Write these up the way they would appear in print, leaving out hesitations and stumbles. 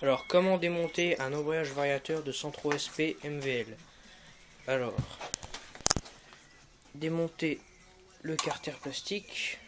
Alors, comment démonter un embrayage variateur de 103 SP MVL? Alors, démonter le carter plastique.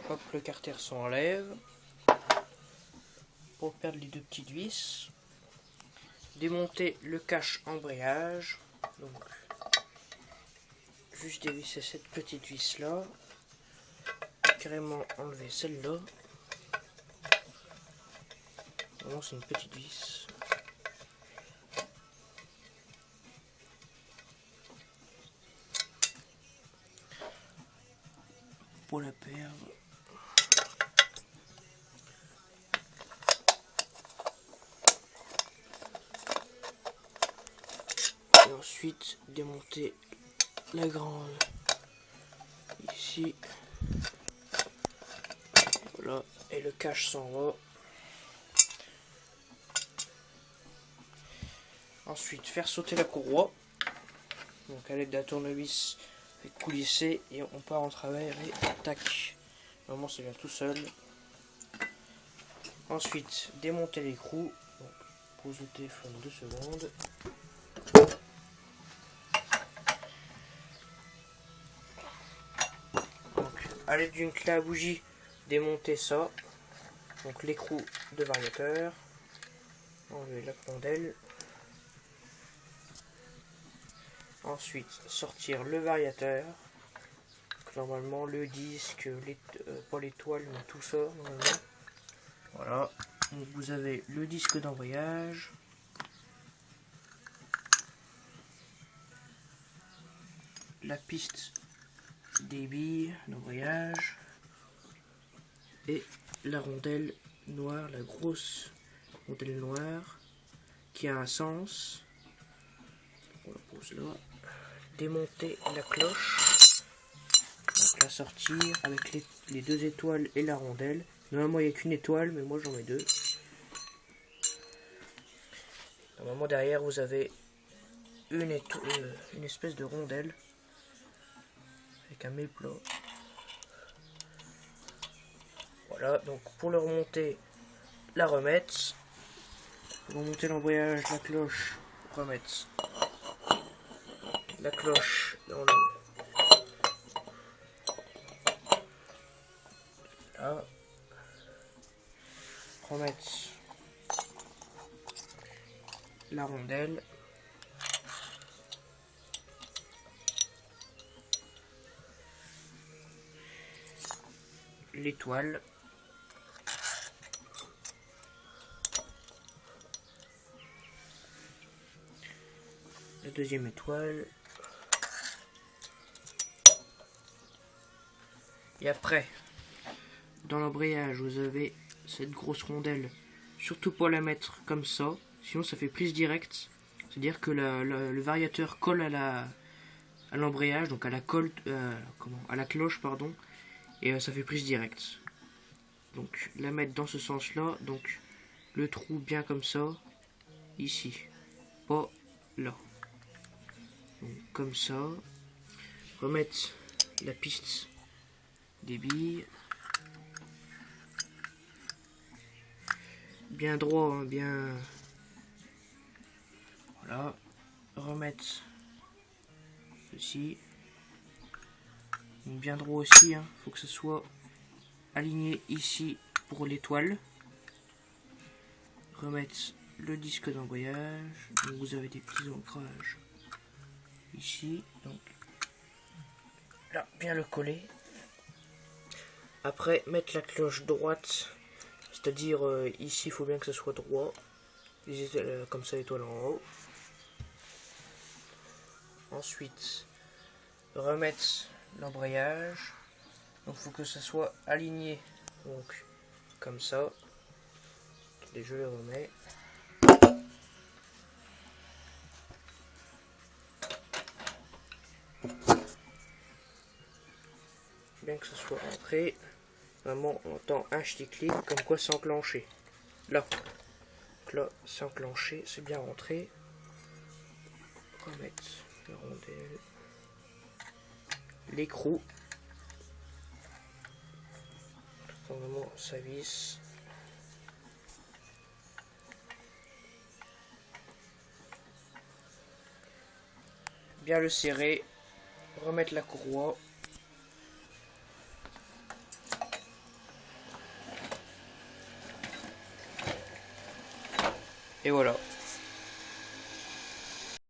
Hop, le carter s'enlève pour perdre les deux petites vis. Démonter le cache embrayage. Donc, juste dévisser cette petite vis là. Carrément enlever celle-là. Vraiment, c'est une petite vis. Pour la perdre. Et ensuite démonter la grande ici. Voilà, et le cache s'en va. Ensuite faire sauter la courroie. Donc à l'aide d'un tournevis, coulisser et on part en travers et tac. Normalement ça vient tout seul. Ensuite démonter l'écrou. Pose le téléphone 2 secondes. Donc à l'aide d'une clé à bougie, démonter ça. Donc l'écrou de variateur. Enlever la rondelle. Ensuite sortir le variateur. Donc, normalement le disque, pas l'étoile mais tout ça normalement. Voilà. Donc vous avez le disque d'embrayage. La piste des billes d'embrayage. Et la rondelle noire, la grosse rondelle noire qui a un sens. On la pose là. Démonter la cloche. Donc la sortir avec les deux étoiles et la rondelle. Normalement il n'y a qu'une étoile, mais moi j'en mets deux. Normalement derrière vous avez une espèce de rondelle avec un méplat. Voilà, donc pour le remonter, la remettre. Pour remonter l'embrayage, la cloche, remettre la cloche dans le... Là. Remettre la rondelle. L'étoile. La deuxième étoile. Et après, dans l'embrayage, vous avez cette grosse rondelle. Surtout pas la mettre comme ça, sinon ça fait prise directe. C'est-à-dire que le variateur colle à l'embrayage, donc à la à la cloche, pardon, et ça fait prise directe. Donc la mettre dans ce sens-là, donc le trou bien comme ça, ici, pas là. Donc comme ça, remettre la piste des billes. Bien droit, hein, bien... Voilà. Remettre ceci. Bien droit aussi, hein. Faut que ce soit aligné ici pour l'étoile. Remettre le disque d'embrayage. Donc vous avez des petits ancrages ici, donc là, bien le coller. Après, mettre la cloche droite, c'est-à-dire ici, il faut bien que ce soit droit. Comme ça, l'étoile en haut. Ensuite, remettre l'embrayage. Donc, il faut que ça soit aligné. Donc, comme ça. Et je le remets. Bien que ce soit entré. Vraiment, on entend un clic comme quoi c'est enclenché. Là. Donc là, c'est enclenché, c'est bien rentré. Remettre la rondelle. L'écrou. Vraiment, ça visse. Bien le serrer. Remettre la courroie. Et voilà.